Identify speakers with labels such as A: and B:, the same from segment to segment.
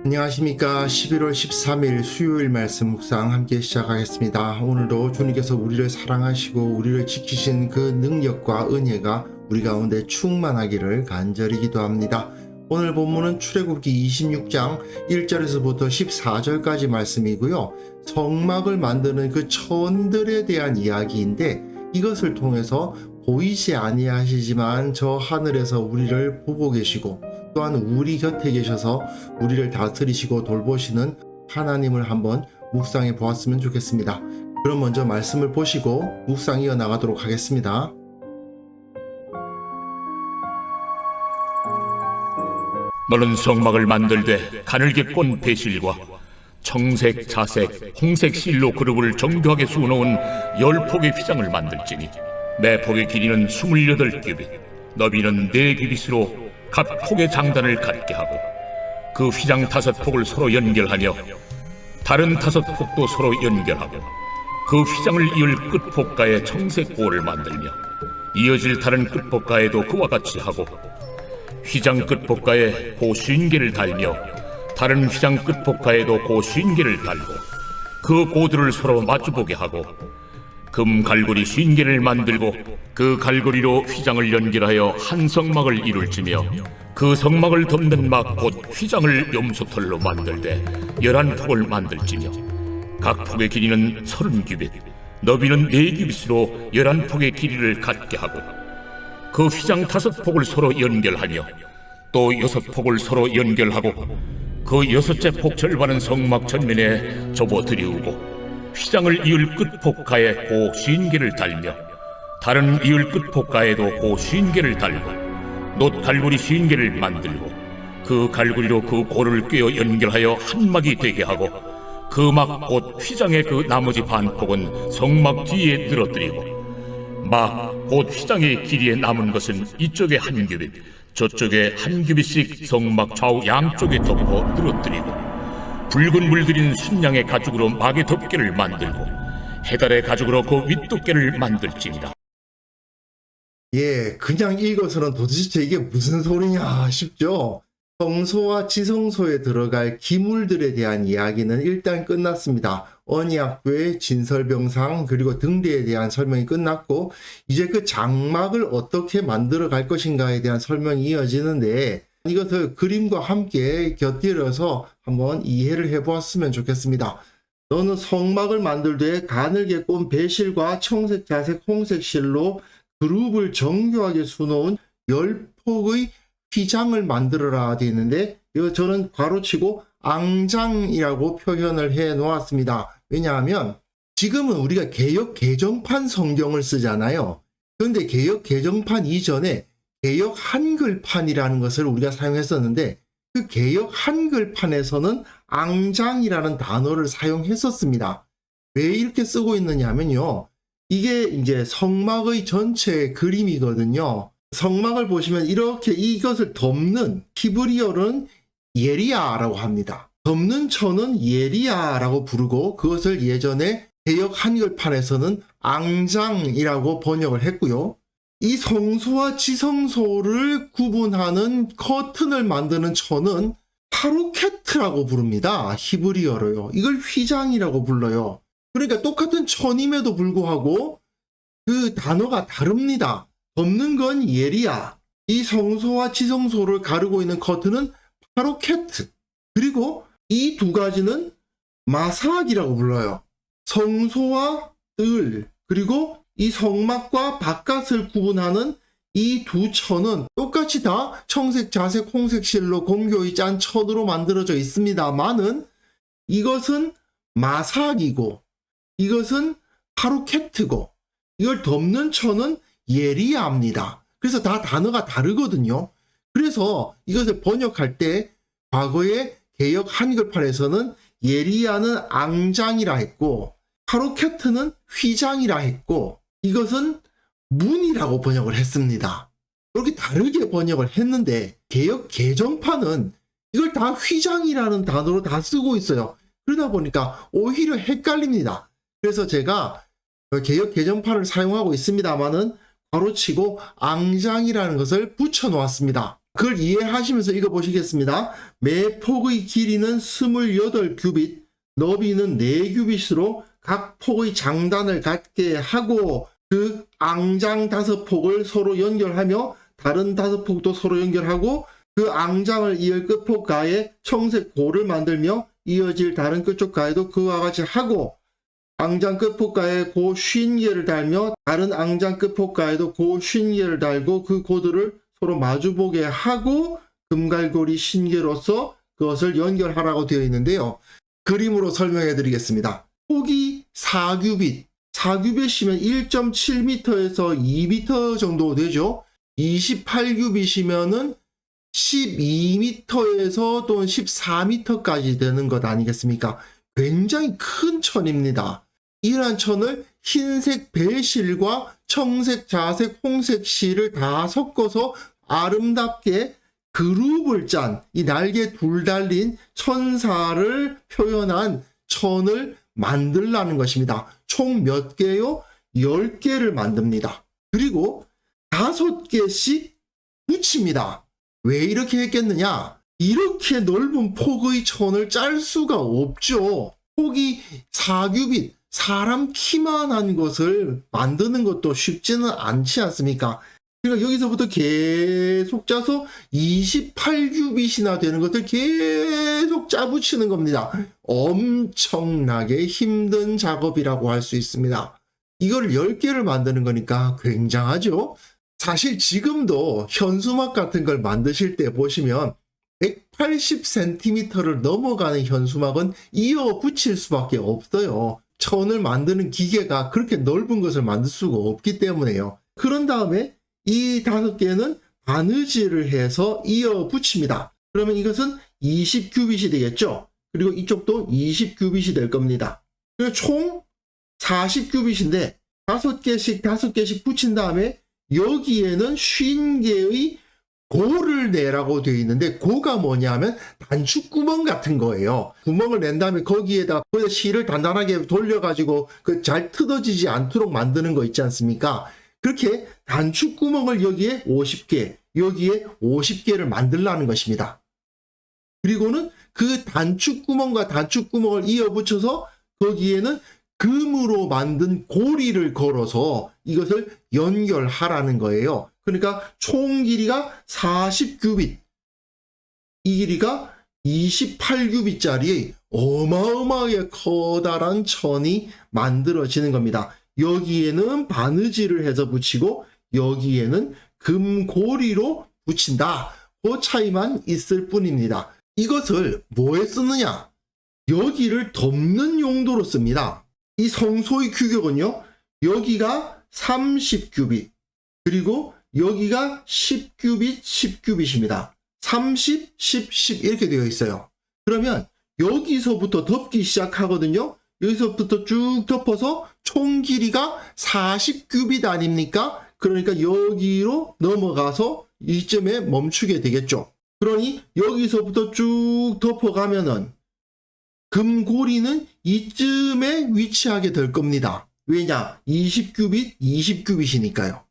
A: 안녕하십니까. 11월 13일 수요일 말씀 묵상 함께 시작하겠습니다. 오늘도 주님께서 우리를 사랑하시고 우리를 지키신 그 능력과 은혜가 우리 가운데 충만하기를 간절히 기도합니다. 오늘 본문은 출애굽기 26장 1절에서부터 14절까지 말씀이고요. 성막을 만드는 그 천들에 대한 이야기인데, 이것을 통해서 보이지 아니하시지만 저 하늘에서 우리를 보고 계시고 또한 우리 곁에 계셔서 우리를 다스리시고 돌보시는 하나님을 한번 묵상해 보았으면 좋겠습니다. 그럼 먼저 말씀을 보시고 묵상 이어나가도록 하겠습니다.
B: 너는 성막을 만들되 가늘게 꼰 배실과 청색, 자색, 홍색 실로 그룹을 정교하게 수놓은 10폭의 휘장을 만들지니 매 폭의 길이는 28규빗, 너비는 4규빗으로 각 폭의 장단을 갖게 하고 그 휘장 5폭을 서로 연결하며 다른 5폭도 서로 연결하고 그 휘장을 이을 끝폭가에 청색 고를 만들며 이어질 다른 끝폭가에도 그와 같이 하고 휘장 끝폭가에 고 50개를 달며 다른 휘장 끝폭가에도 고 50개를 달고 그 고들을 서로 마주보게 하고 금 갈고리 50개를 만들고 그 갈고리로 휘장을 연결하여 한 성막을 이룰지며 그 성막을 덮는 막 곧 휘장을 염소털로 만들되 11폭을 만들지며 각 폭의 길이는 30규빗, 너비는 4규빗으로 11폭의 길이를 갖게 하고 그 휘장 5폭을 서로 연결하며 또 6폭을 서로 연결하고 그 6째 폭 절반은 성막 전면에 접어 들이우고 휘장을 이을 끝폭가에 고 50개를 달며 다른 이을 끝폭가에도 고 50개를 달고 놋 갈고리 50개를 만들고 그 갈고리로 그 고를 꿰어 연결하여 한 막이 되게 하고 그 막 곧 휘장의 그 나머지 반폭은 성막 뒤에 늘어뜨리고 막 곧 휘장의 길이에 남은 것은 이쪽에 한 규빗 저쪽에 한 규빗씩 성막 좌우 양쪽에 덮어 늘어뜨리고 붉은 물들인 순양의 가죽으로 막의 덮개를 만들고 해달의 가죽으로 그 윗덮개를 만들지니라.
A: 그냥 읽어서는 도대체 이게 무슨 소리냐 싶죠? 성소와 지성소에 들어갈 기물들에 대한 이야기는 일단 끝났습니다. 언약궤, 진설병상, 그리고 등대에 대한 설명이 끝났고, 이제 그 장막을 어떻게 만들어 갈 것인가에 대한 설명이 이어지는데, 이것을 그림과 함께 곁들여서 한번 이해를 해보았으면 좋겠습니다. 너는 성막을 만들되 가늘게 꼰 배실과 청색, 자색, 홍색 실로 그룹을 정교하게 수놓은 10폭의 휘장을 만들어라 되어 있는데, 이거 저는 괄호치고 앙장이라고 표현을 해 놓았습니다. 왜냐하면 지금은 우리가 개역 개정판 성경을 쓰잖아요. 그런데 개역 개정판 이전에 개역 한글판이라는 것을 우리가 사용했었는데, 그 개역 한글판에서는 앙장이라는 단어를 사용했었습니다. 왜 이렇게 쓰고 있느냐 하면요, 이게 이제 성막의 전체 그림이거든요. 성막을 보시면 이렇게 이것을 덮는 히브리어는 예리아라고 합니다. 덮는 천은 예리아라고 부르고, 그것을 예전에 개역 한글판에서는 앙장이라고 번역을 했고요. 이 성소와 지성소를 구분하는 커튼을 만드는 천은 파루케트라고 부릅니다. 히브리어로요. 이걸 휘장이라고 불러요. 그러니까 똑같은 천임에도 불구하고 그 단어가 다릅니다. 덮는 건 예리아, 이 성소와 지성소를 가르고 있는 커튼은 파루케트, 그리고 이 두 가지는 마삭이라고 불러요. 성소와 뜰, 그리고 이 성막과 바깥을 구분하는 이 두 천은 똑같이 다 청색, 자색, 홍색 실로 공교히 짠 천으로 만들어져 있습니다만은 이것은 마삭이고 이것은 파루케트고 이걸 덮는 천은 예리아입니다. 그래서 다 단어가 다르거든요. 그래서 이것을 번역할 때 과거의 개역 한글판에서는 예리아는 앙장이라 했고 파루케트는 휘장이라 했고 이것은 문이라고 번역을 했습니다. 그렇게 다르게 번역을 했는데 개역 개정판은 이걸 다 휘장이라는 단어로 다 쓰고 있어요. 그러다 보니까 오히려 헷갈립니다. 그래서 제가 개역 개정판을 사용하고 있습니다만은 괄호치고 앙장이라는 것을 붙여 놓았습니다. 그걸 이해하시면서 읽어보시겠습니다. 매 폭의 길이는 28규빗, 너비는 4규빗으로 각 폭의 장단을 갖게 하고 그 앙장 5폭을 서로 연결하며 다른 5폭도 서로 연결하고 그 앙장을 이을 끝폭 가에 청색 고를 만들며 이어질 다른 끝쪽 가에도 그와 같이 하고 앙장 끝폭 가에 고 50개를 달며 다른 앙장 끝폭 가에도 고 50개를 달고 그 고들을 서로 마주보게 하고 금갈고리 신개로서 그것을 연결하라고 되어 있는데요. 그림으로 설명해 드리겠습니다. 폭이 4규빗, 4규빗이면 1.7m에서 2m 정도 되죠. 28규빗이면은 12m에서 또는 14m까지 되는 것 아니겠습니까? 굉장히 큰 천입니다. 이러한 천을 흰색 배실과 청색, 자색, 홍색 실을 다 섞어서 아름답게 그룹을 짠 이 날개 둘 달린 천사를 표현한 천을 만들라는 것입니다. 총 몇 개요? 10개를 만듭니다. 그리고 5개씩 붙입니다. 왜 이렇게 했겠느냐? 이렇게 넓은 폭의 천을 짤 수가 없죠. 폭이 4규빗, 사람 키만한 것을 만드는 것도 쉽지는 않지 않습니까? 그러니까 여기서부터 계속 짜서 28규빗이나 되는 것을 계속 짜붙이는 겁니다. 엄청나게 힘든 작업이라고 할 수 있습니다. 이걸 10개를 만드는 거니까 굉장하죠? 사실 지금도 현수막 같은 걸 만드실 때 보시면 180cm를 넘어가는 현수막은 이어 붙일 수밖에 없어요. 천을 만드는 기계가 그렇게 넓은 것을 만들 수가 없기 때문에요. 그런 다음에 이 5개는 바느질을 해서 이어 붙입니다. 그러면 이것은 20규빗이 되겠죠. 그리고 이쪽도 20규빗이 될 겁니다. 그리고 총 40규빗인데 5개씩 붙인 다음에 여기에는 50개의 고를 내라고 되어 있는데 고가 뭐냐 하면 단축구멍 같은 거예요. 구멍을 낸 다음에 거기다 실을 단단하게 돌려가지고 그 잘 뜯어지지 않도록 만드는 거 있지 않습니까? 그렇게 단축구멍을 여기에 50개, 여기에 50개를 만들라는 것입니다. 그리고는 그 단축구멍과 단축구멍을 이어 붙여서 거기에는 금으로 만든 고리를 걸어서 이것을 연결하라는 거예요. 그러니까 총 길이가 40규빗, 이 길이가 28규빗짜리 어마어마하게 커다란 천이 만들어지는 겁니다. 여기에는 바느질을 해서 붙이고 여기에는 금고리로 붙인다. 그 차이만 있을 뿐입니다. 이것을 뭐에 쓰느냐? 여기를 덮는 용도로 씁니다. 이 성소의 규격은요. 여기가 30규빗 그리고 여기가 10규빗, 10규빗입니다. 30, 10, 10 이렇게 되어 있어요. 그러면 여기서부터 덮기 시작하거든요. 여기서부터 쭉 덮어서 총 길이가 40규빗 아닙니까? 그러니까 여기로 넘어가서 이쯤에 멈추게 되겠죠. 그러니 여기서부터 쭉 덮어가면은 금고리는 이쯤에 위치하게 될 겁니다. 왜냐? 20규빗, 20규빗이니까요.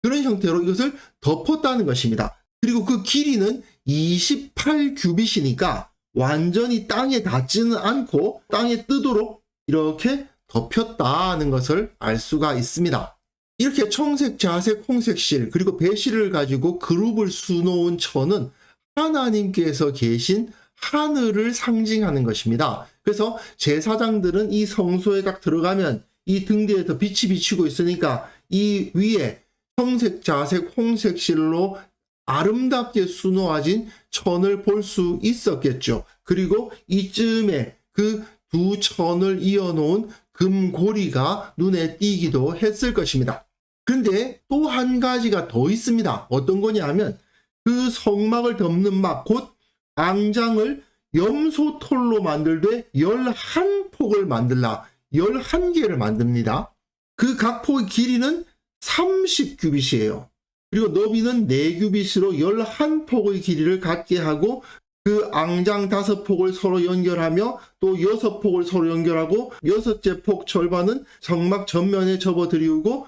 A: 그런 형태로 이것을 덮었다는 것입니다. 그리고 그 길이는 28규빗이니까 완전히 땅에 닿지는 않고 땅에 뜨도록 이렇게 덮였다는 것을 알 수가 있습니다. 이렇게 청색, 자색, 홍색 실 그리고 배실을 가지고 그룹을 수놓은 천은 하나님께서 계신 하늘을 상징하는 것입니다. 그래서 제사장들은 이 성소에 딱 들어가면 이 등대에서 빛이 비치고 있으니까 이 위에 청색, 자색, 홍색 실로 아름답게 수놓아진 천을 볼 수 있었겠죠. 그리고 이쯤에 그 두 천을 이어놓은 금고리가 눈에 띄기도 했을 것입니다. 근데 또 한 가지가 더 있습니다. 어떤 거냐 하면 그 성막을 덮는 막 곧 앙장을 염소털로 만들되 11폭을 만들라. 11개를 만듭니다. 그 각 폭의 길이는 30규빗이에요. 그리고 너비는 4규빗으로 11폭의 길이를 갖게 하고 그 앙장 5폭을 서로 연결하며 또 6폭을 서로 연결하고 6째 폭 절반은 성막 전면에 접어들이우고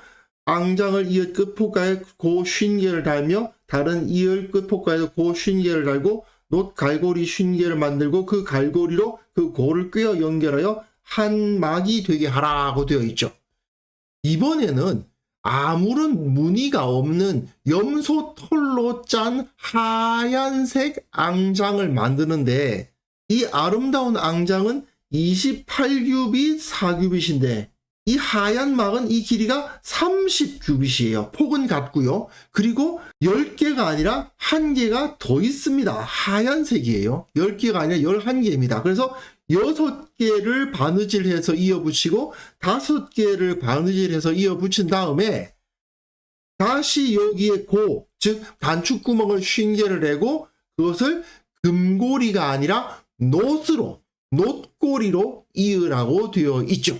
A: 앙장을 이을 끝포가에 고 50개를 달며 다른 이을 끝포가에도 고 50개를 달고 놋 갈고리 50개를 만들고 그 갈고리로 그 고를 꿰어 연결하여 한 막이 되게 하라고 되어 있죠. 이번에는 아무런 무늬가 없는 염소 털로 짠 하얀색 앙장을 만드는데, 이 아름다운 앙장은 28규빗 4규빗인데 이 하얀 막은 이 길이가 30규빗이에요. 폭은 같고요. 그리고 10개가 아니라 1개가 더 있습니다. 하얀색이에요. 10개가 아니라 11개입니다. 그래서 6개를 바느질해서 이어붙이고 5개를 바느질해서 이어붙인 다음에 다시 여기에 고, 즉 단축구멍을 50개를 내고 그것을 금고리가 아니라 놋으로, 놋고리로 이으라고 되어 있죠.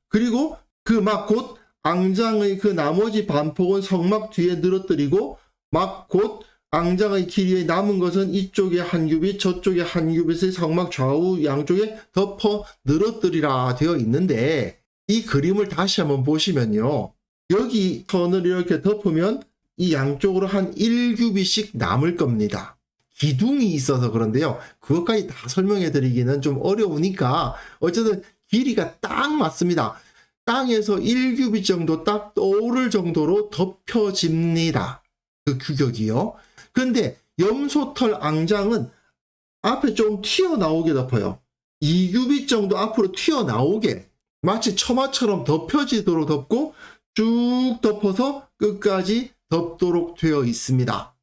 A: 그리고 그 막 곧 앙장의 그 나머지 반폭은 성막 뒤에 늘어뜨리고 막 곧 앙장의 길이에 남은 것은 이쪽에 한 규빗 저쪽에 한 규빗의 성막 좌우 양쪽에 덮어 늘어뜨리라 되어 있는데, 이 그림을 다시 한번 보시면요, 여기 선을 이렇게 덮으면 이 양쪽으로 한 1규빗씩 남을 겁니다. 기둥이 있어서 그런데요, 그것까지 다 설명해 드리기는 좀 어려우니까 어쨌든 길이가 딱 맞습니다. 땅에서 1규빗 정도 딱 떠오를 정도로 덮여집니다. 그 규격이요. 그런데 염소털 앙장은 앞에 좀 튀어나오게 덮어요. 2규빗 정도 앞으로 튀어나오게, 마치 처마처럼 덮여지도록 덮고 쭉 덮어서 끝까지 덮도록 되어 있습니다.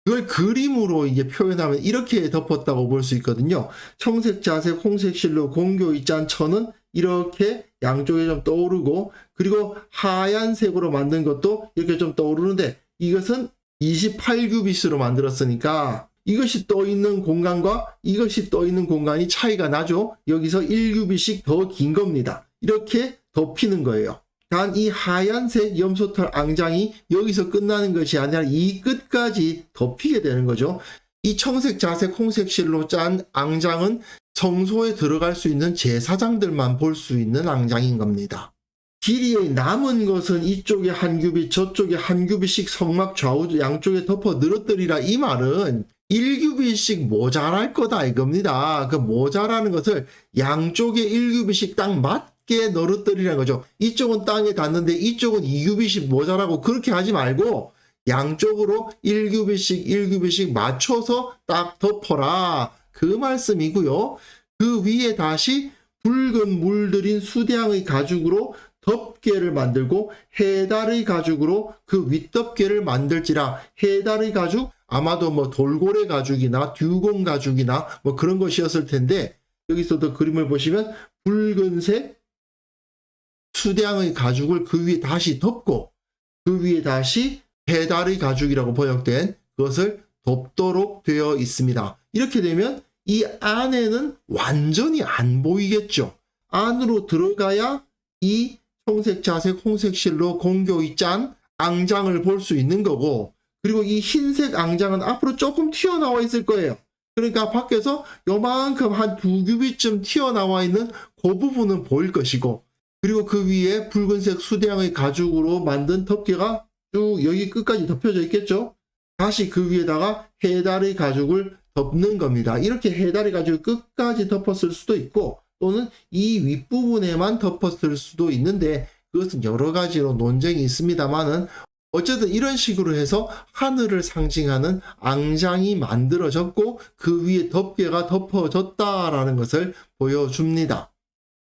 A: 그걸 그림으로 이제 표현하면 이렇게 덮었다고 볼 수 있거든요. 청색, 자색, 홍색 실로 공교이 짠 천은 이렇게 양쪽에 좀 떠오르고, 그리고 하얀색으로 만든 것도 이렇게 좀 떠오르는데 이것은 28규빗으로 만들었으니까 이것이 떠 있는 공간과 이것이 떠 있는 공간이 차이가 나죠. 여기서 1규빗씩 더 긴 겁니다. 이렇게 덮이는 거예요. 단 이 하얀색 염소털 앙장이 여기서 끝나는 것이 아니라 이 끝까지 덮이게 되는 거죠. 이 청색, 자색, 홍색 실로 짠 앙장은 성소에 들어갈 수 있는 제사장들만 볼 수 있는 앙장인 겁니다. 길이에 남은 것은 이쪽에 한 규빗 저쪽에 한 규빗씩 성막 좌우 양쪽에 덮어 늘어뜨리라, 이 말은 1규빗씩 모자랄 거다 이겁니다. 그 모자라는 것을 양쪽에 1규빗씩 딱 맞게 늘어뜨리라는 거죠. 이쪽은 땅에 닿는데 이쪽은 2규빗이 모자라고 그렇게 하지 말고 양쪽으로 1규빗씩 1규빗씩 맞춰서 딱 덮어라, 그 말씀이고요. 그 위에 다시 붉은 물들인 수대양의 가죽으로 덮개를 만들고 해달의 가죽으로 그 윗덮개를 만들지라. 해달의 가죽, 아마도 뭐 돌고래 가죽이나 듀공 가죽이나 뭐 그런 것이었을 텐데, 여기서도 그림을 보시면 붉은색 수대양의 가죽을 그 위에 다시 덮고 그 위에 다시 해달의 가죽이라고 번역된 그것을 덮도록 되어 있습니다. 이렇게 되면 이 안에는 완전히 안 보이겠죠. 안으로 들어가야 이 청색, 자색, 홍색 실로 공교이 짠 앙장을 볼 수 있는 거고, 그리고 이 흰색 앙장은 앞으로 조금 튀어나와 있을 거예요. 그러니까 밖에서 요만큼 한 2규빗쯤 튀어나와 있는 그 부분은 보일 것이고, 그리고 그 위에 붉은색 수대양의 가죽으로 만든 덮개가 쭉 여기 끝까지 덮여져 있겠죠. 다시 그 위에다가 해달의 가죽을 덮는 겁니다. 이렇게 해달의 가죽을 끝까지 덮었을 수도 있고 또는 이 윗부분에만 덮었을 수도 있는데, 그것은 여러 가지로 논쟁이 있습니다만은 어쨌든 이런 식으로 해서 하늘을 상징하는 앙장이 만들어졌고 그 위에 덮개가 덮어졌다라는 것을 보여줍니다.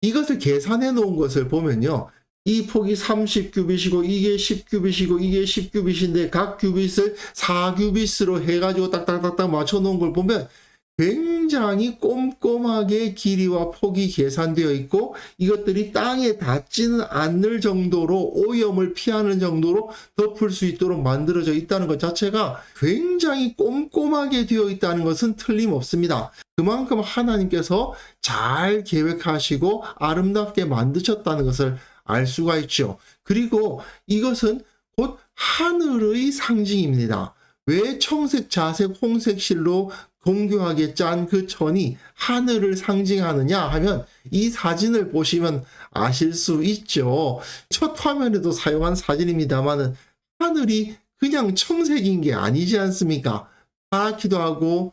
A: 이것을 계산해 놓은 것을 보면요, 이 폭이 30규빗이고 이게 10규빗이고 이게 10규빗인데 각 규빗을 4규빗으로 해가지고 딱딱딱딱 맞춰 놓은 걸 보면 굉장히 꼼꼼하게 길이와 폭이 계산되어 있고 이것들이 땅에 닿지는 않을 정도로 오염을 피하는 정도로 덮을 수 있도록 만들어져 있다는 것 자체가 굉장히 꼼꼼하게 되어 있다는 것은 틀림없습니다. 그만큼 하나님께서 잘 계획하시고 아름답게 만드셨다는 것을 알 수가 있죠. 그리고 이것은 곧 하늘의 상징입니다. 왜 청색, 자색, 홍색 실로 공교하게 짠 그 천이 하늘을 상징하느냐 하면 이 사진을 보시면 아실 수 있죠. 첫 화면에도 사용한 사진입니다만은 하늘이 그냥 청색인 게 아니지 않습니까? 하얗기도 하고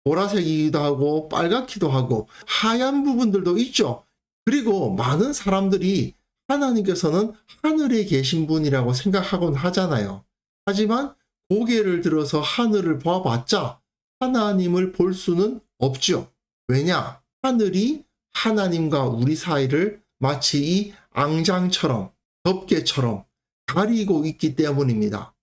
A: 보라색이기도 하고 빨갛기도 하고 하얀 부분들도 있죠. 그리고 많은 사람들이 하나님께서는 하늘에 계신 분이라고 생각하곤 하잖아요. 하지만 고개를 들어서 하늘을 봐봤자 하나님을 볼 수는 없죠. 왜냐? 하늘이 하나님과 우리 사이를 마치 이 앙장처럼 덮개처럼 가리고 있기 때문입니다.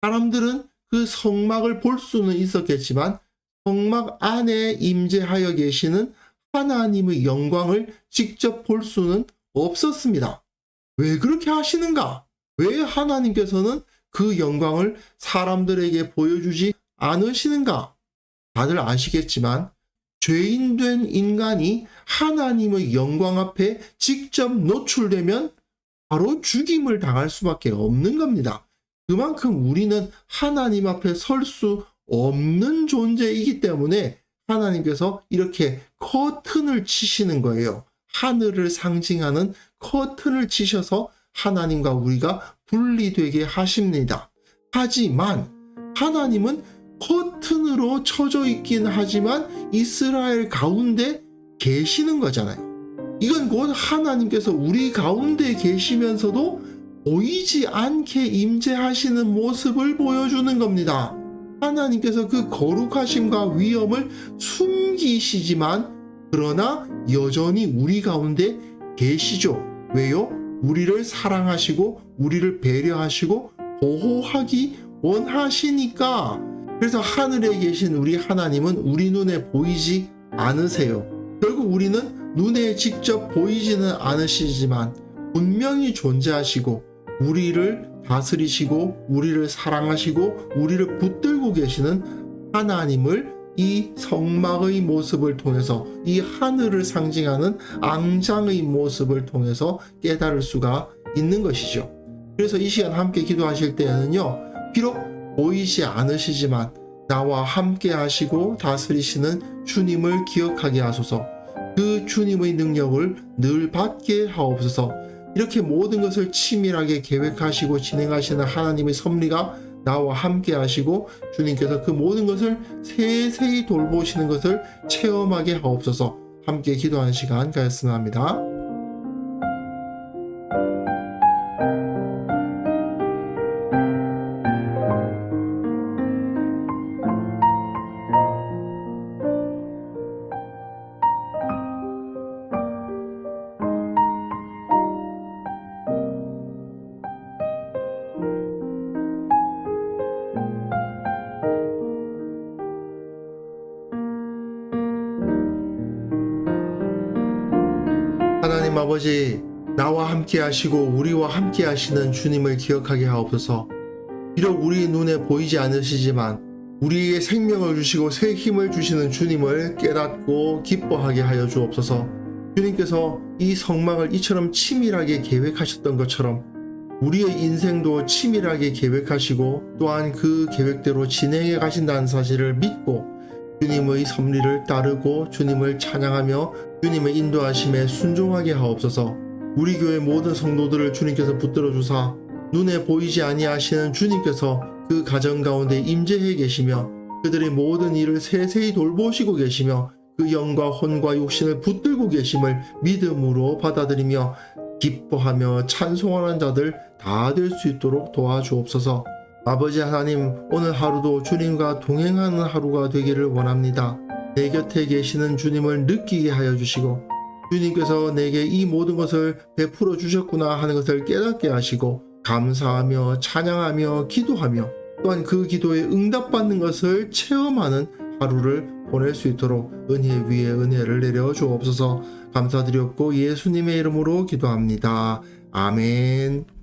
A: 사람들은 그 성막을 볼 수는 있었겠지만 성막 안에 임재하여 계시는 하나님의 영광을 직접 볼 수는 없었습니다. 왜 그렇게 하시는가? 왜 하나님께서는 그 영광을 사람들에게 보여주지 않으시는가? 다들 아시겠지만 죄인된 인간이 하나님의 영광 앞에 직접 노출되면 바로 죽임을 당할 수밖에 없는 겁니다. 그만큼 우리는 하나님 앞에 설 수 없는 존재이기 때문에 하나님께서 이렇게 커튼을 치시는 거예요. 하늘을 상징하는 커튼을 치셔서 하나님과 우리가 분리되게 하십니다. 하지만 하나님은 커튼으로 쳐져 있긴 하지만 이스라엘 가운데 계시는 거잖아요. 이건 곧 하나님께서 우리 가운데 계시면서도 보이지 않게 임재하시는 모습을 보여주는 겁니다. 하나님께서 그 거룩하심과 위엄을 숨기시지만 그러나 여전히 우리 가운데 계시죠. 왜요? 우리를 사랑하시고 우리를 배려하시고 보호하기 원하시니까. 그래서 하늘에 계신 우리 하나님은 우리 눈에 보이지 않으세요. 결국 우리는 눈에 직접 보이지는 않으시지만 분명히 존재하시고 우리를 다스리시고 우리를 사랑하시고 우리를 붙들고 계시는 하나님을 이 성막의 모습을 통해서 이 하늘을 상징하는 앙장의 모습을 통해서 깨달을 수가 있는 것이죠. 그래서 이 시간 함께 기도하실 때에는요, 비록 보이지 않으시지만 나와 함께 하시고 다스리시는 주님을 기억하게 하소서. 그 주님의 능력을 늘 받게 하옵소서. 이렇게 모든 것을 치밀하게 계획하시고 진행하시는 하나님의 섭리가 나와 함께 하시고 주님께서 그 모든 것을 세세히 돌보시는 것을 체험하게 하옵소서. 함께 기도하는 시간 가졌으면 합니다. 하나님 아버지, 나와 함께 하시고 우리와 함께 하시는 주님을 기억하게 하옵소서. 비록 우리 눈에 보이지 않으시지만 우리에게 생명을 주시고 새 힘을 주시는 주님을 깨닫고 기뻐하게 하여 주옵소서. 주님께서 이 성막을 이처럼 치밀하게 계획하셨던 것처럼 우리의 인생도 치밀하게 계획하시고 또한 그 계획대로 진행해 가신다는 사실을 믿고 주님의 섭리를 따르고 주님을 찬양하며 주님의 인도하심에 순종하게 하옵소서. 우리 교회 모든 성도들을 주님께서 붙들어 주사 눈에 보이지 아니하시는 주님께서 그 가정 가운데 임재해 계시며 그들의 모든 일을 세세히 돌보시고 계시며 그 영과 혼과 육신을 붙들고 계심을 믿음으로 받아들이며 기뻐하며 찬송하는 자들 다 될 수 있도록 도와주옵소서. 아버지 하나님, 오늘 하루도 주님과 동행하는 하루가 되기를 원합니다. 내 곁에 계시는 주님을 느끼게 하여 주시고 주님께서 내게 이 모든 것을 베풀어 주셨구나 하는 것을 깨닫게 하시고 감사하며 찬양하며 기도하며 또한 그 기도에 응답받는 것을 체험하는 하루를 보낼 수 있도록 은혜 위에 은혜를 내려 주옵소서. 감사드렸고 예수님의 이름으로 기도합니다. 아멘.